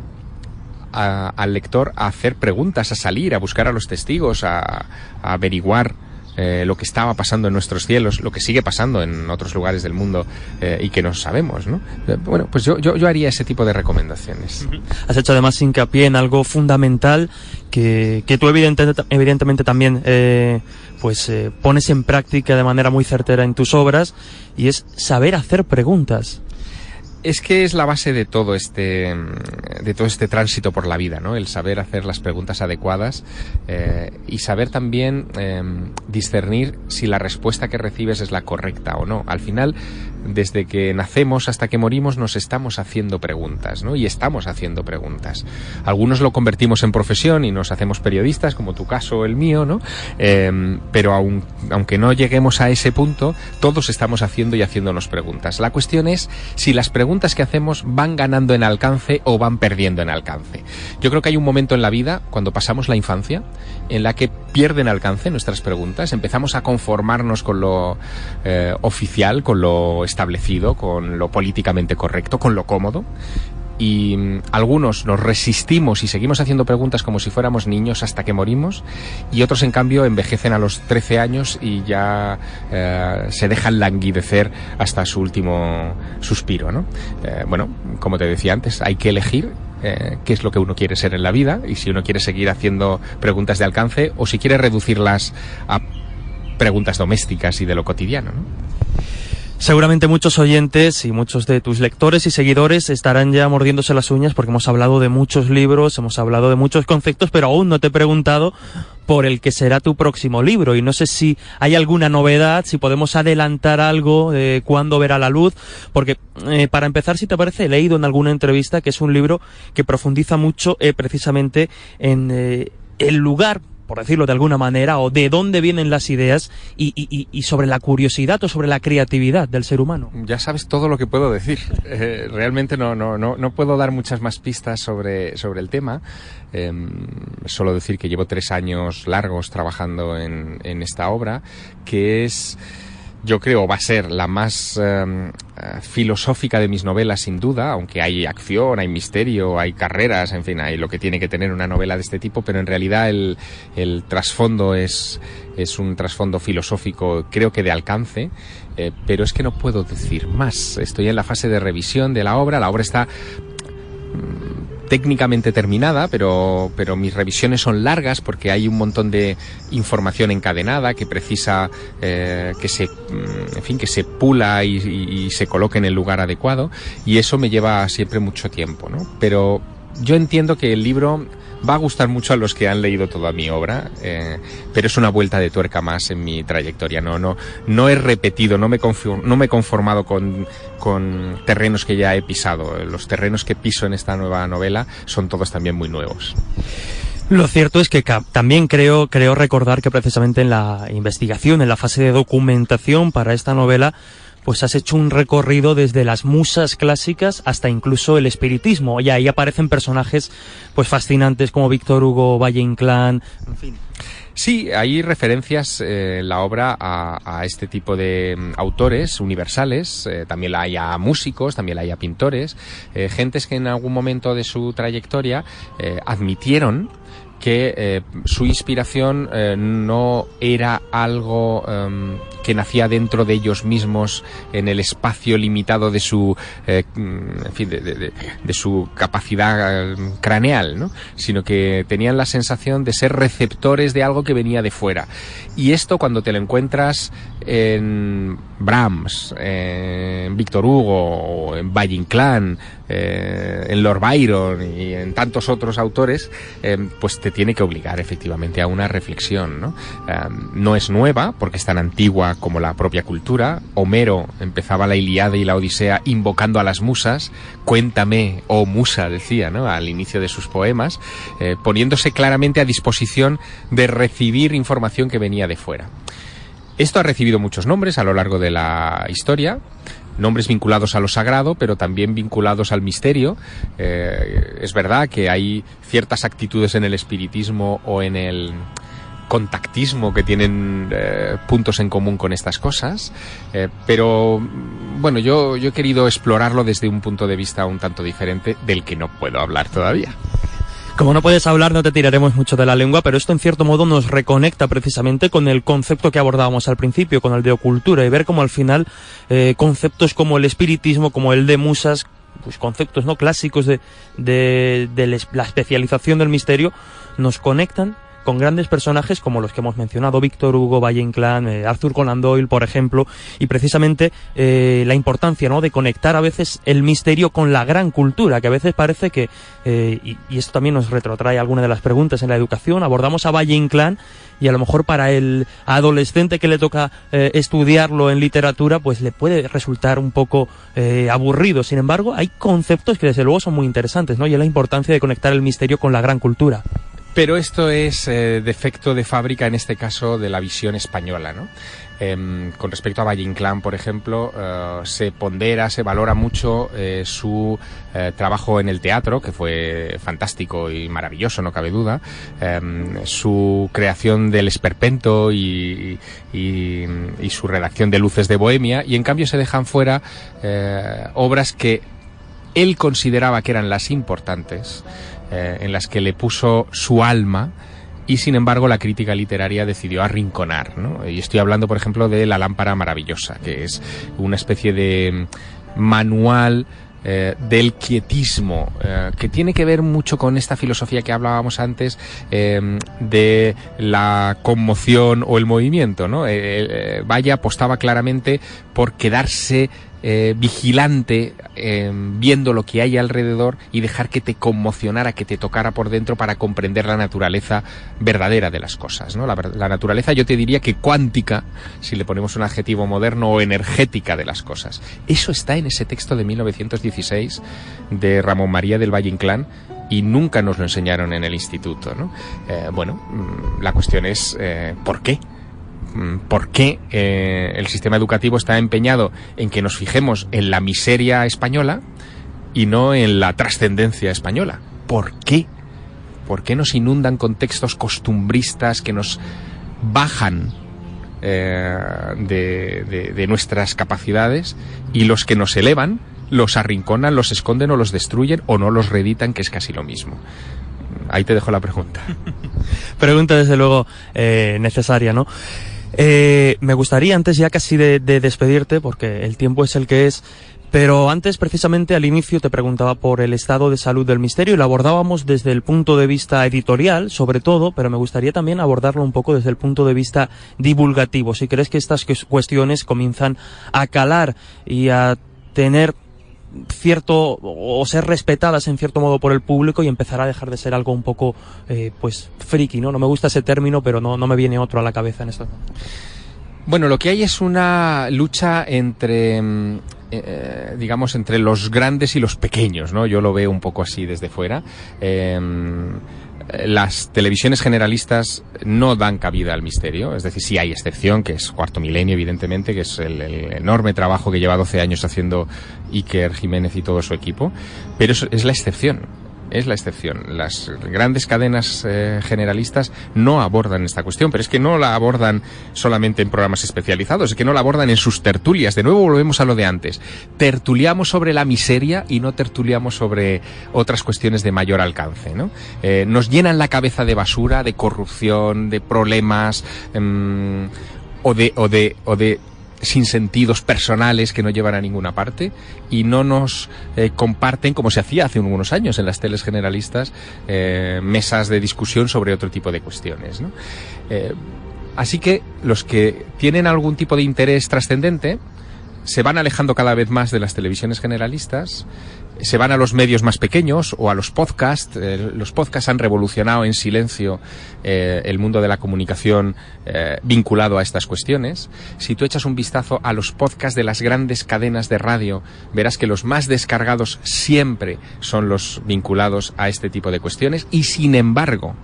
al lector a hacer preguntas, a salir, a buscar a los testigos, a averiguar lo que estaba pasando en nuestros cielos, lo que sigue pasando en otros lugares del mundo y que no sabemos, ¿no? Bueno, pues yo haría ese tipo de recomendaciones. Has hecho además hincapié en algo fundamental que tú evidentemente también pones en práctica de manera muy certera en tus obras, y es saber hacer preguntas. Es que es la base de todo este tránsito por la vida, ¿no? El saber hacer las preguntas adecuadas y saber también discernir si la respuesta que recibes es la correcta o no. Al final, desde que nacemos hasta que morimos nos estamos haciendo preguntas, ¿no? Y estamos haciendo preguntas. Algunos lo convertimos en profesión y nos hacemos periodistas, como tu caso o el mío, ¿no? Pero aunque no lleguemos a ese punto, todos estamos haciendo y haciéndonos preguntas. La cuestión es si las preguntas que hacemos van ganando en alcance o van perdiendo en alcance. Yo creo que hay un momento en la vida, cuando pasamos la infancia, en la que pierden alcance nuestras preguntas, empezamos a conformarnos con lo oficial, con lo establecido, con lo políticamente correcto, con lo cómodo. Y algunos nos resistimos y seguimos haciendo preguntas como si fuéramos niños hasta que morimos, y otros en cambio envejecen a los 13 años y ya se dejan languidecer hasta su último suspiro, ¿no? Bueno, como te decía antes, hay que elegir qué es lo que uno quiere ser en la vida, y si uno quiere seguir haciendo preguntas de alcance o si quiere reducirlas a preguntas domésticas y de lo cotidiano, ¿no? Seguramente muchos oyentes y muchos de tus lectores y seguidores estarán ya mordiéndose las uñas porque hemos hablado de muchos libros, hemos hablado de muchos conceptos, pero aún no te he preguntado por el que será tu próximo libro, y no sé si hay alguna novedad, si podemos adelantar algo de cuándo verá la luz, porque para empezar, si te parece, he leído en alguna entrevista que es un libro que profundiza mucho precisamente en el lugar, por decirlo de alguna manera, o de dónde vienen las ideas y sobre la curiosidad o sobre la creatividad del ser humano. Ya sabes todo lo que puedo decir. Realmente no puedo dar muchas más pistas sobre el tema. Solo decir que llevo 3 años largos trabajando en esta obra, que es, yo creo, va a ser la más filosófica de mis novelas, sin duda, aunque hay acción, hay misterio, hay carreras, en fin, hay lo que tiene que tener una novela de este tipo, pero en realidad el trasfondo es un trasfondo filosófico, creo que de alcance, pero es que no puedo decir más. Estoy en la fase de revisión de la obra está técnicamente terminada, pero mis revisiones son largas porque hay un montón de información encadenada que precisa que se pula y se coloque en el lugar adecuado, y eso me lleva siempre mucho tiempo, ¿no? Pero yo entiendo que el libro va a gustar mucho a los que han leído toda mi obra, pero es una vuelta de tuerca más en mi trayectoria. No he repetido, no me he conformado con terrenos que ya he pisado. Los terrenos que piso en esta nueva novela son todos también muy nuevos. Lo cierto es que también creo recordar que precisamente en la investigación, en la fase de documentación para esta novela, pues has hecho un recorrido desde las musas clásicas hasta incluso el espiritismo, y ahí aparecen personajes pues fascinantes como Víctor Hugo, Valle Inclán, en fin. Sí, hay referencias en la obra a este tipo de autores universales, también la hay a músicos, también la hay a pintores, gentes que en algún momento de su trayectoria admitieron que su inspiración no era algo que nacía dentro de ellos mismos en el espacio limitado de su en fin, de su capacidad craneal, ¿no? Sino que tenían la sensación de ser receptores de algo que venía de fuera. Y esto, cuando te lo encuentras en Brahms, en Víctor Hugo, o en Valle Inclán, en Lord Byron y en tantos otros autores, pues te tiene que obligar efectivamente a una reflexión, ¿no? No es nueva, porque es tan antigua como la propia cultura. Homero empezaba la Ilíada y la Odisea invocando a las musas. Cuéntame, oh musa, decía, ¿no?, al inicio de sus poemas, poniéndose claramente a disposición de recibir información que venía de fuera. Esto ha recibido muchos nombres a lo largo de la historia, nombres vinculados a lo sagrado, pero también vinculados al misterio. Es verdad que hay ciertas actitudes en el espiritismo o en el contactismo que tienen puntos en común con estas cosas, pero bueno, yo he querido explorarlo desde un punto de vista un tanto diferente, del que no puedo hablar todavía. Como no puedes hablar, no te tiraremos mucho de la lengua, pero esto en cierto modo nos reconecta precisamente con el concepto que abordábamos al principio, con el de ocultura, y ver cómo al final conceptos como el espiritismo, como el de musas, pues conceptos no clásicos de la especialización del misterio, nos conectan con grandes personajes como los que hemos mencionado, Víctor Hugo, Valle Inclán, Arthur Conan Doyle, por ejemplo, y precisamente la importancia, ¿no?, de conectar a veces el misterio con la gran cultura, que a veces parece que, y esto también nos retrotrae alguna de las preguntas en la educación, abordamos a Valle Inclán y a lo mejor para el adolescente que le toca estudiarlo en literatura, pues le puede resultar un poco aburrido. Sin embargo, hay conceptos que desde luego son muy interesantes, ¿no?, y es la importancia de conectar el misterio con la gran cultura. Pero esto es defecto de fábrica, en este caso, de la visión española, ¿no? Con respecto a Valle Inclán, por ejemplo, se pondera, se valora mucho su trabajo en el teatro, que fue fantástico y maravilloso, no cabe duda, su creación del esperpento y su redacción de Luces de Bohemia, y en cambio se dejan fuera obras que él consideraba que eran las importantes, en las que le puso su alma, y sin embargo la crítica literaria decidió arrinconar, ¿no? Y estoy hablando, por ejemplo, de La lámpara maravillosa, que es una especie de manual del quietismo, que tiene que ver mucho con esta filosofía que hablábamos antes, de la conmoción o el movimiento, ¿no? Valle apostaba claramente por quedarse vigilante, viendo lo que hay alrededor y dejar que te conmocionara, que te tocara por dentro para comprender la naturaleza verdadera de las cosas, ¿no? La naturaleza, yo te diría que cuántica, si le ponemos un adjetivo moderno, o energética de las cosas. Eso está en ese texto de 1916 de Ramón María del Valle Inclán, y nunca nos lo enseñaron en el instituto, ¿no? La cuestión es ¿por qué? ¿Por qué el sistema educativo está empeñado en que nos fijemos en la miseria española y no en la trascendencia española? ¿Por qué? ¿Por qué nos inundan con textos costumbristas que nos bajan de nuestras capacidades, y los que nos elevan los arrinconan, los esconden o los destruyen o no los reeditan, que es casi lo mismo? Ahí te dejo la pregunta. Pregunta desde luego necesaria, ¿no? Me gustaría, antes ya casi de despedirte, porque el tiempo es el que es, pero antes, precisamente al inicio, te preguntaba por el estado de salud del misterio, y lo abordábamos desde el punto de vista editorial, sobre todo, pero me gustaría también abordarlo un poco desde el punto de vista divulgativo. Si crees que estas cuestiones comienzan a calar y a tener cierto, o ser respetadas en cierto modo por el público, y empezar a dejar de ser algo un poco pues friki, ¿no? No me gusta ese término, pero no me viene otro a la cabeza en esto. Bueno, lo que hay es una lucha entre digamos, entre los grandes y los pequeños, ¿no? Yo lo veo un poco así desde fuera. Las televisiones generalistas no dan cabida al misterio, es decir, sí hay excepción, que es Cuarto Milenio, evidentemente, que es el enorme trabajo que lleva 12 años haciendo Iker Jiménez y todo su equipo, pero eso es la excepción. Es la excepción. Las grandes cadenas generalistas no abordan esta cuestión, pero es que no la abordan solamente en programas especializados, es que no la abordan en sus tertulias. De nuevo volvemos a lo de antes. Tertuliamos sobre la miseria y no tertuliamos sobre otras cuestiones de mayor alcance, ¿no? Nos llenan la cabeza de basura, de corrupción, de problemas, o de sinsentidos personales que no llevan a ninguna parte, y no nos comparten, como se hacía hace unos años en las teles generalistas, mesas de discusión sobre otro tipo de cuestiones, ¿no? Así que los que tienen algún tipo de interés trascendente se van alejando cada vez más de las televisiones generalistas, se van a los medios más pequeños o a los podcasts. Los podcasts han revolucionado en silencio el mundo de la comunicación vinculado a estas cuestiones. Si tú echas un vistazo a los podcasts de las grandes cadenas de radio, verás que los más descargados siempre son los vinculados a este tipo de cuestiones, y sin embargo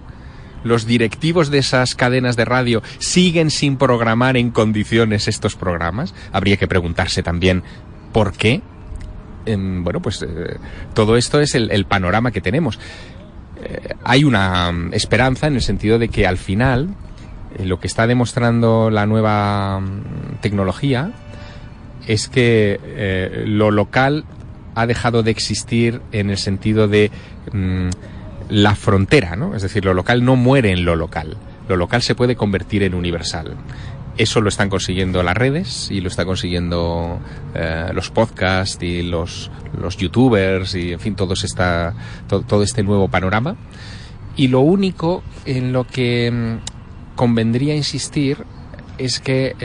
los directivos de esas cadenas de radio siguen sin programar en condiciones estos programas. Habría que preguntarse también por qué. Bueno, pues todo esto es el panorama que tenemos. Hay una esperanza en el sentido de que al final lo que está demostrando la nueva tecnología es que lo local ha dejado de existir en el sentido de la frontera, ¿no? Es decir, lo local no muere en lo local. Lo local se puede convertir en universal. Eso lo están consiguiendo las redes y lo están consiguiendo los podcasts y los youtubers y, en fin, todo este nuevo panorama. Y lo único en lo que convendría insistir es que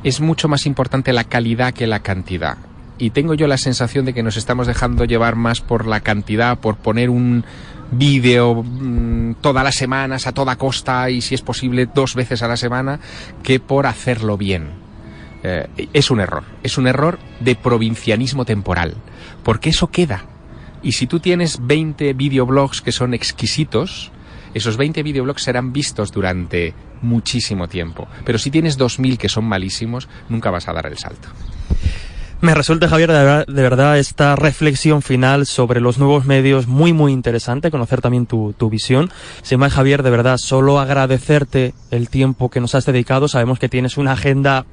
es mucho más importante la calidad que la cantidad. Y tengo yo la sensación de que nos estamos dejando llevar más por la cantidad, por poner un vídeo todas las semanas a toda costa y, si es posible, 2 veces a la semana, que por hacerlo bien. Es un error de provincianismo temporal, porque eso queda. Y si tú tienes 20 videoblogs que son exquisitos, esos 20 videoblogs serán vistos durante muchísimo tiempo. Pero si tienes 2000 que son malísimos, nunca vas a dar el salto. Me resulta, Javier, de verdad esta reflexión final sobre los nuevos medios muy, muy interesante, conocer también tu visión. Sin más, Javier, de verdad, solo agradecerte el tiempo que nos has dedicado. Sabemos que tienes una agenda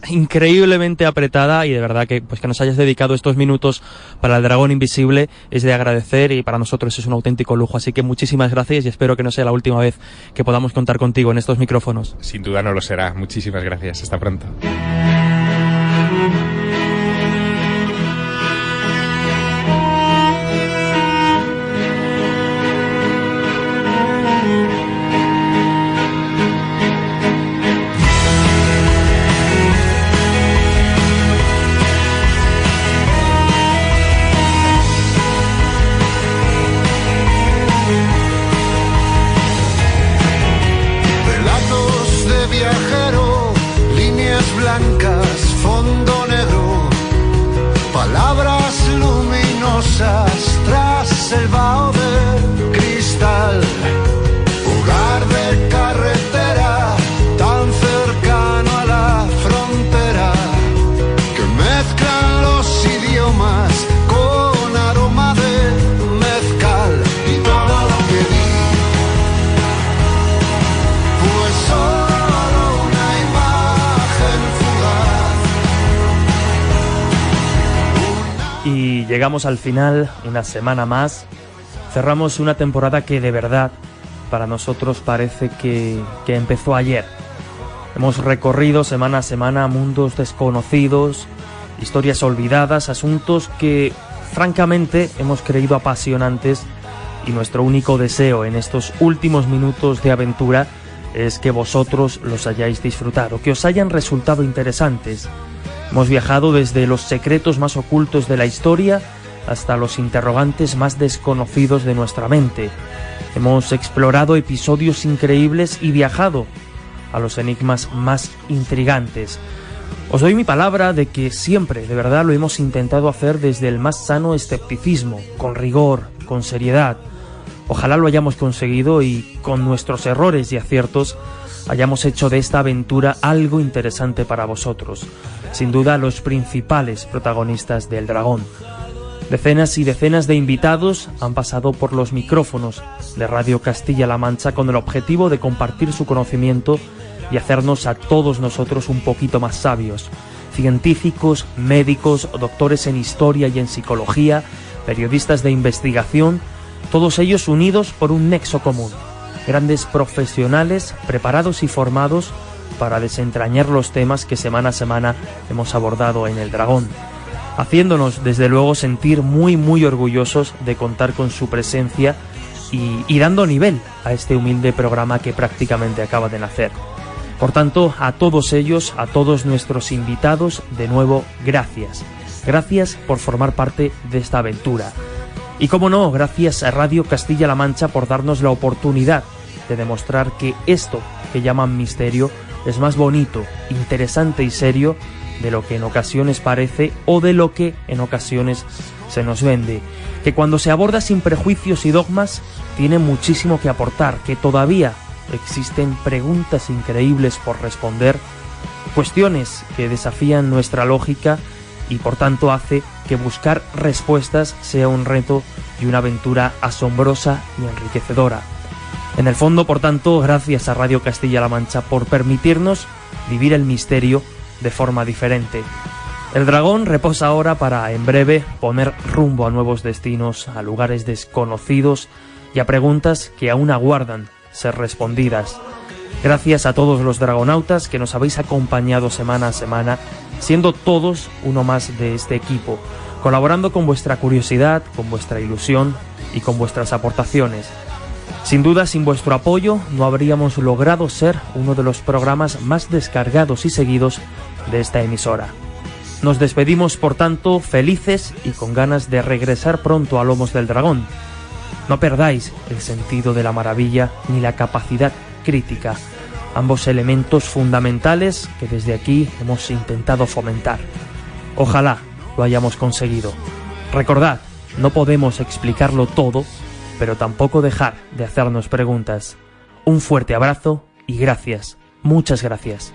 increíblemente apretada y de verdad que nos hayas dedicado estos minutos para el Dragón Invisible es de agradecer, y para nosotros es un auténtico lujo. Así que muchísimas gracias y espero que no sea la última vez que podamos contar contigo en estos micrófonos. Sin duda no lo será. Muchísimas gracias. Hasta pronto. Tras el vaho de cristal, hogar de carretera tan cercano a la frontera, que mezclan los idiomas con aroma de mezcal. Y todo lo que di fue solo una imagen fugaz. Y llegamos al final, una semana más. Cerramos una temporada que de verdad para nosotros parece que empezó ayer. Hemos recorrido semana a semana mundos desconocidos, historias olvidadas, asuntos que francamente hemos creído apasionantes, y nuestro único deseo en estos últimos minutos de aventura es que vosotros los hayáis disfrutado, que os hayan resultado interesantes. Hemos viajado desde los secretos más ocultos de la historia hasta los interrogantes más desconocidos de nuestra mente. Hemos explorado episodios increíbles y viajado a los enigmas más intrigantes. Os doy mi palabra de que siempre, de verdad, lo hemos intentado hacer desde el más sano escepticismo, con rigor, con seriedad. Ojalá lo hayamos conseguido y con nuestros errores y aciertos hayamos hecho de esta aventura algo interesante para vosotros. Sin duda, los principales protagonistas del Dragón. Decenas y decenas de invitados han pasado por los micrófonos de Radio Castilla-La Mancha con el objetivo de compartir su conocimiento y hacernos a todos nosotros un poquito más sabios. Científicos, médicos, doctores en historia y en psicología, periodistas de investigación, todos ellos unidos por un nexo común. Grandes profesionales preparados y formados para desentrañar los temas que semana a semana hemos abordado en El Dragón, haciéndonos desde luego sentir muy orgullosos de contar con su presencia y dando nivel a este humilde programa que prácticamente acaba de nacer. Por tanto, a todos ellos, a todos nuestros invitados, de nuevo, gracias. Gracias por formar parte de esta aventura. Y cómo no, gracias a Radio Castilla-La Mancha por darnos la oportunidad de demostrar que esto que llaman misterio es más bonito, interesante y serio de lo que en ocasiones parece o de lo que en ocasiones se nos vende. Que cuando se aborda sin prejuicios y dogmas tiene muchísimo que aportar, que todavía existen preguntas increíbles por responder, cuestiones que desafían nuestra lógica y por tanto hace que buscar respuestas sea un reto y una aventura asombrosa y enriquecedora. En el fondo, por tanto, gracias a Radio Castilla-La Mancha por permitirnos vivir el misterio de forma diferente. El Dragón reposa ahora para, en breve, poner rumbo a nuevos destinos, a lugares desconocidos y a preguntas que aún aguardan ser respondidas. Gracias a todos los dragonautas que nos habéis acompañado semana a semana, siendo todos uno más de este equipo, colaborando con vuestra curiosidad, con vuestra ilusión y con vuestras aportaciones. Sin duda, sin vuestro apoyo, no habríamos logrado ser uno de los programas más descargados y seguidos de esta emisora. Nos despedimos, por tanto, felices y con ganas de regresar pronto a Lomos del Dragón. No perdáis el sentido de la maravilla ni la capacidad crítica, ambos elementos fundamentales que desde aquí hemos intentado fomentar. Ojalá lo hayamos conseguido. Recordad, no podemos explicarlo todo, pero tampoco dejar de hacernos preguntas. Un fuerte abrazo y gracias, muchas gracias.